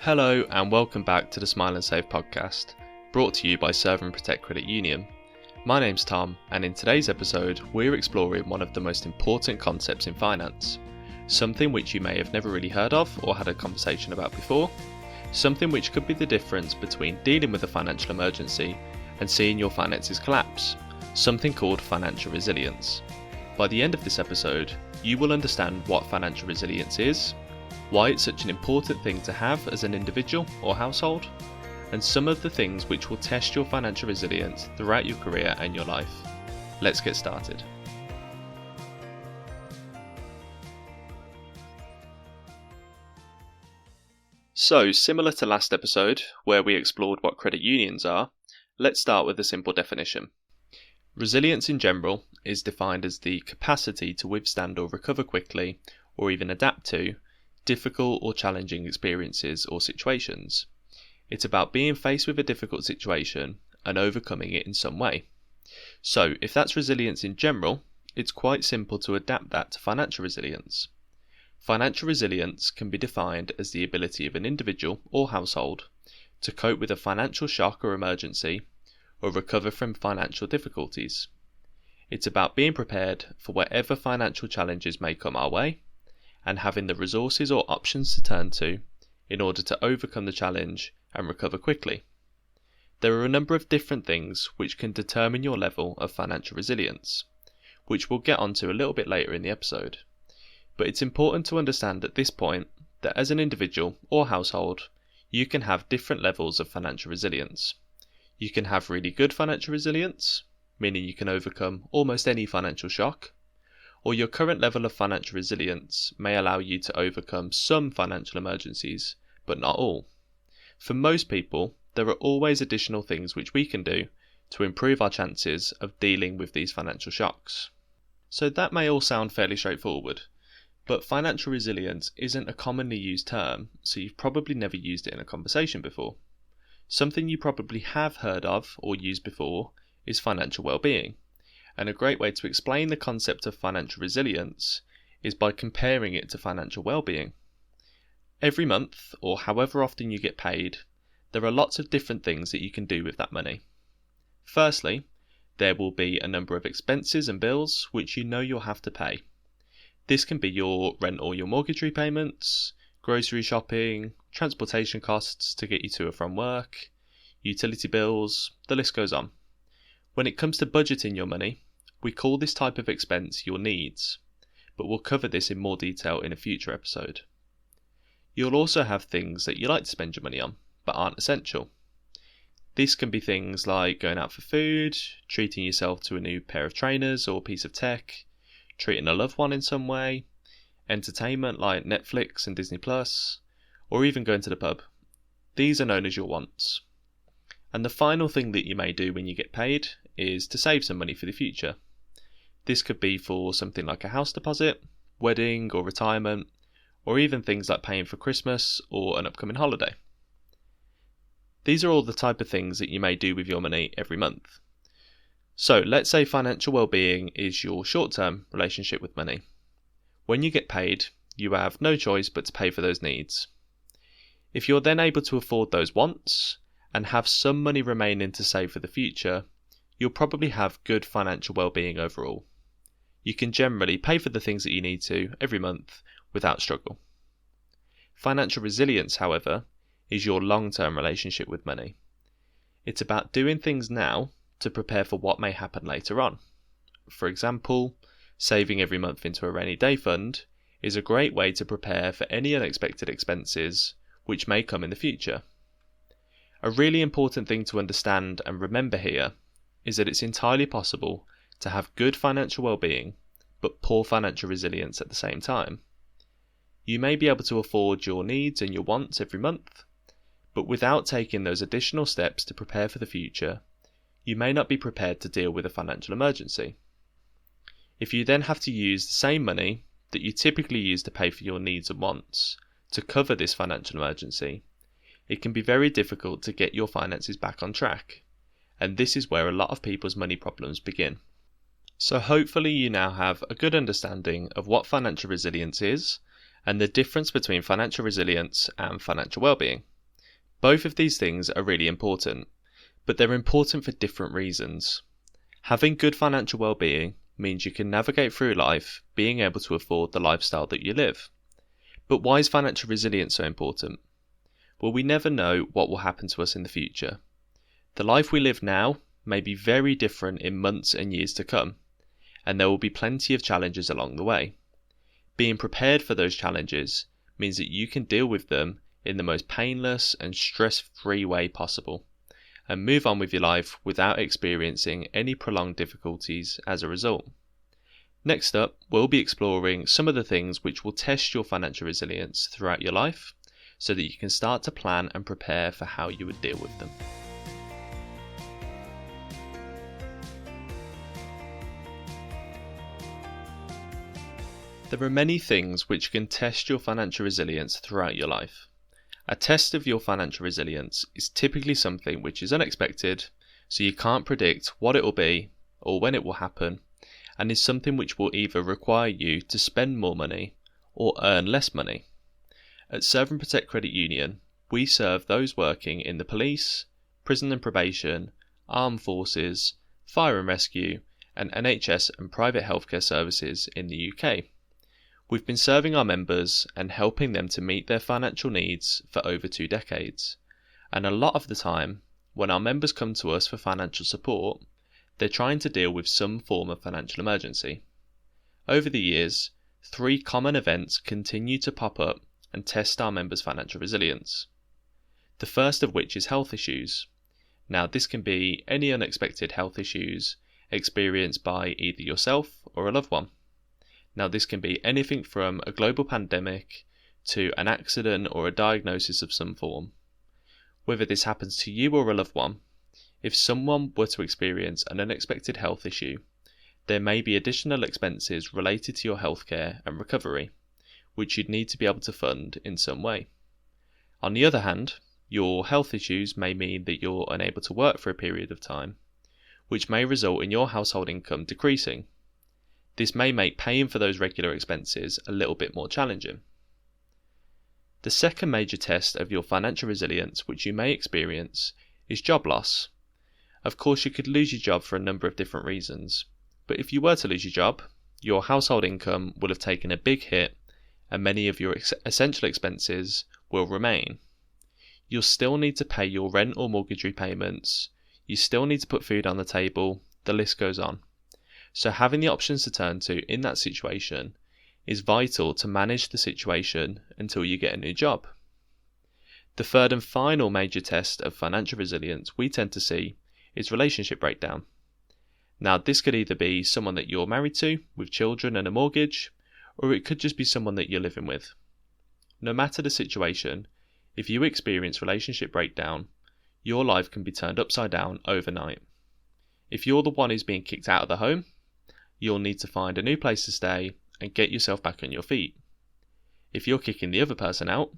Hello and welcome back to the Smile and Save podcast, brought to you by Serve and Protect Credit Union. My name's Tom, and in today's episode we're exploring one of the most important concepts in finance, something which you may have never really heard of or had a conversation about before, something which could be the difference between dealing with a financial emergency and seeing your finances collapse, something called financial resilience. By the end of this episode, you will understand what financial resilience is, why it's such an important thing to have as an individual or household, and some of the things which will test your financial resilience throughout your career and your life. Let's get started. So, similar to last episode, where we explored what credit unions are, let's start with a simple definition. Resilience in general is defined as the capacity to withstand or recover quickly, or even adapt to, difficult or challenging experiences or situations. It's about being faced with a difficult situation and overcoming it in some way. So, if that's resilience in general, it's quite simple to adapt that to financial resilience. Financial resilience can be defined as the ability of an individual or household to cope with a financial shock or emergency, or recover from financial difficulties. It's about being prepared for whatever financial challenges may come our way, and having the resources or options to turn to in order to overcome the challenge and recover quickly. There are a number of different things which can determine your level of financial resilience, which we'll get onto a little bit later in the episode. But it's important to understand at this point that as an individual or household, you can have different levels of financial resilience. You can have really good financial resilience, meaning you can overcome almost any financial shock, or your current level of financial resilience may allow you to overcome some financial emergencies, but not all. For most people, there are always additional things which we can do to improve our chances of dealing with these financial shocks. So that may all sound fairly straightforward, but financial resilience isn't a commonly used term, so you've probably never used it in a conversation before. Something you probably have heard of or used before is financial well-being. And a great way to explain the concept of financial resilience is by comparing it to financial well-being. Every month, or however often you get paid, there are lots of different things that you can do with that money. Firstly, there will be a number of expenses and bills which you know you'll have to pay. This can be your rent or your mortgage repayments, grocery shopping, transportation costs to get you to or from work, utility bills, the list goes on. When it comes to budgeting your money, we call this type of expense your needs, but we'll cover this in more detail in a future episode. You'll also have things that you like to spend your money on, but aren't essential. This can be things like going out for food, treating yourself to a new pair of trainers or piece of tech, treating a loved one in some way, entertainment like Netflix and Disney+, or even going to the pub. These are known as your wants. And the final thing that you may do when you get paid is to save some money for the future. This could be for something like a house deposit, wedding or retirement, or even things like paying for Christmas or an upcoming holiday. These are all the type of things that you may do with your money every month. So let's say financial well-being is your short-term relationship with money. When you get paid, you have no choice but to pay for those needs. If you're then able to afford those wants, and have some money remaining to save for the future, you'll probably have good financial well-being overall. You can generally pay for the things that you need to every month without struggle. Financial resilience, however, is your long-term relationship with money. It's about doing things now to prepare for what may happen later on. For example, saving every month into a rainy day fund is a great way to prepare for any unexpected expenses which may come in the future. A really important thing to understand and remember here is that it's entirely possible to have good financial well-being but poor financial resilience at the same time. You may be able to afford your needs and your wants every month, but without taking those additional steps to prepare for the future, you may not be prepared to deal with a financial emergency. If you then have to use the same money that you typically use to pay for your needs and wants to cover this financial emergency, it can be very difficult to get your finances back on track, and this is where a lot of people's money problems begin. So hopefully you now have a good understanding of what financial resilience is and the difference between financial resilience and financial well-being. Both of these things are really important, but they're important for different reasons. Having good financial well-being means you can navigate through life being able to afford the lifestyle that you live. But why is financial resilience so important? Well, we never know what will happen to us in the future. The life we live now may be very different in months and years to come, and there will be plenty of challenges along the way. Being prepared for those challenges means that you can deal with them in the most painless and stress-free way possible, and move on with your life without experiencing any prolonged difficulties as a result. Next up, we'll be exploring some of the things which will test your financial resilience throughout your life, so that you can start to plan and prepare for how you would deal with them. There are many things which can test your financial resilience throughout your life. A test of your financial resilience is typically something which is unexpected, so you can't predict what it will be or when it will happen, and is something which will either require you to spend more money or earn less money. At Serve and Protect Credit Union, we serve those working in the police, prison and probation, armed forces, fire and rescue, and NHS and private healthcare services in the UK. We've been serving our members and helping them to meet their financial needs for over 2 decades. And a lot of the time, when our members come to us for financial support, they're trying to deal with some form of financial emergency. Over the years, 3 common events continue to pop up and test our members' financial resilience. The first of which is health issues. Now, this can be any unexpected health issues experienced by either yourself or a loved one. Now, this can be anything from a global pandemic to an accident or a diagnosis of some form. Whether this happens to you or a loved one, if someone were to experience an unexpected health issue, there may be additional expenses related to your healthcare and recovery, which you'd need to be able to fund in some way. On the other hand, your health issues may mean that you're unable to work for a period of time, which may result in your household income decreasing. This may make paying for those regular expenses a little bit more challenging. The second major test of your financial resilience which you may experience is job loss. Of course, you could lose your job for a number of different reasons, but if you were to lose your job, your household income will have taken a big hit and many of your essential expenses will remain. You'll still need to pay your rent or mortgage repayments, you still need to put food on the table, the list goes on. So having the options to turn to in that situation is vital to manage the situation until you get a new job. The third and final major test of financial resilience we tend to see is relationship breakdown. Now, this could either be someone that you're married to with children and a mortgage, or it could just be someone that you're living with. No matter the situation, if you experience relationship breakdown, your life can be turned upside down overnight. If you're the one who's being kicked out of the home, you'll need to find a new place to stay and get yourself back on your feet. If you're kicking the other person out,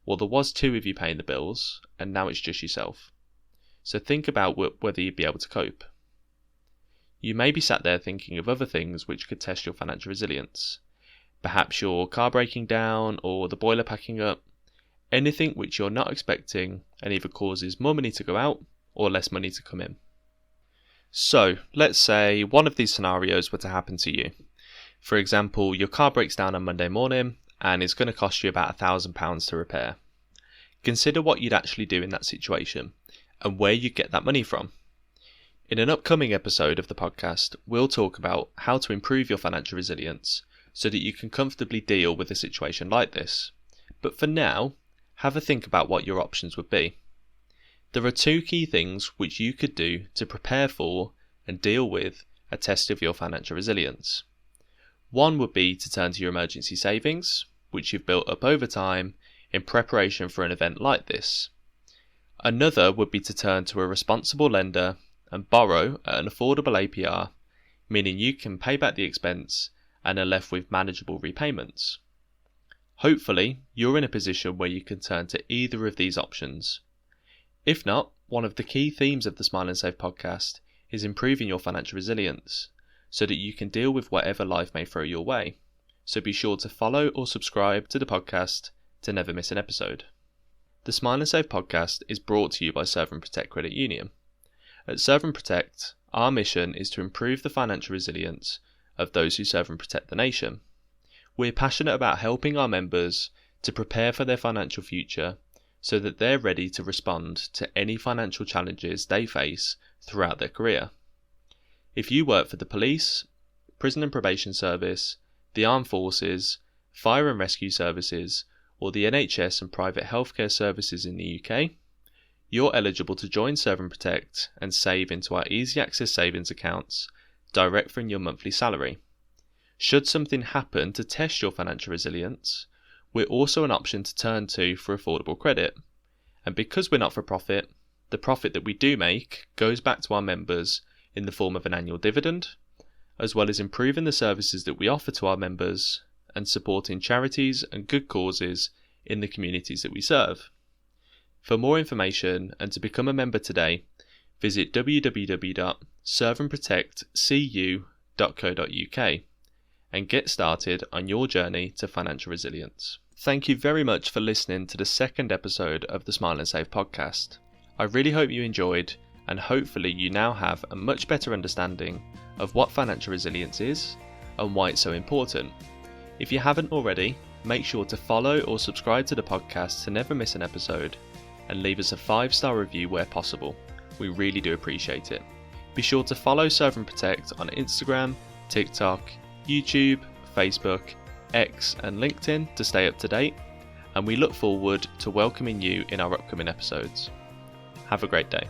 well, there was 2 of you paying the bills, and now it's just yourself. So think about whether you'd be able to cope. You may be sat there thinking of other things which could test your financial resilience. Perhaps your car breaking down or the boiler packing up. Anything which you're not expecting and either causes more money to go out or less money to come in. So, let's say one of these scenarios were to happen to you. For example, your car breaks down on Monday morning and it's going to cost you about £1,000 to repair. Consider what you'd actually do in that situation and where you'd get that money from. In an upcoming episode of the podcast, we'll talk about how to improve your financial resilience so that you can comfortably deal with a situation like this. But for now, have a think about what your options would be. There are 2 key things which you could do to prepare for and deal with a test of your financial resilience. One would be to turn to your emergency savings, which you've built up over time in preparation for an event like this. Another would be to turn to a responsible lender and borrow at an affordable APR, meaning you can pay back the expense and are left with manageable repayments. Hopefully, you're in a position where you can turn to either of these options. If not, one of the key themes of the Smile and Save podcast is improving your financial resilience so that you can deal with whatever life may throw your way. So be sure to follow or subscribe to the podcast to never miss an episode. The Smile and Save podcast is brought to you by Serve and Protect Credit Union. At Serve and Protect, our mission is to improve the financial resilience of those who serve and protect the nation. We're passionate about helping our members to prepare for their financial future so that they're ready to respond to any financial challenges they face throughout their career. If you work for the police, prison and probation service, the armed forces, fire and rescue services, or the NHS and private healthcare services in the UK, you're eligible to join Serve and Protect and save into our easy access savings accounts direct from your monthly salary. Should something happen to test your financial resilience, we're also an option to turn to for affordable credit. And because we're not for profit, the profit that we do make goes back to our members in the form of an annual dividend, as well as improving the services that we offer to our members and supporting charities and good causes in the communities that we serve. For more information and to become a member today, visit www.serveandprotectcu.co.uk and get started on your journey to financial resilience. Thank you very much for listening to the second episode of the Smile and Save podcast. I really hope you enjoyed, and hopefully you now have a much better understanding of what financial resilience is and why it's so important. If you haven't already, make sure to follow or subscribe to the podcast to never miss an episode, and leave us a 5-star review where possible. We really do appreciate it. Be sure to follow Serve and Protect on Instagram, TikTok, YouTube, Facebook, X and LinkedIn to stay up to date, and we look forward to welcoming you in our upcoming episodes. Have a great day.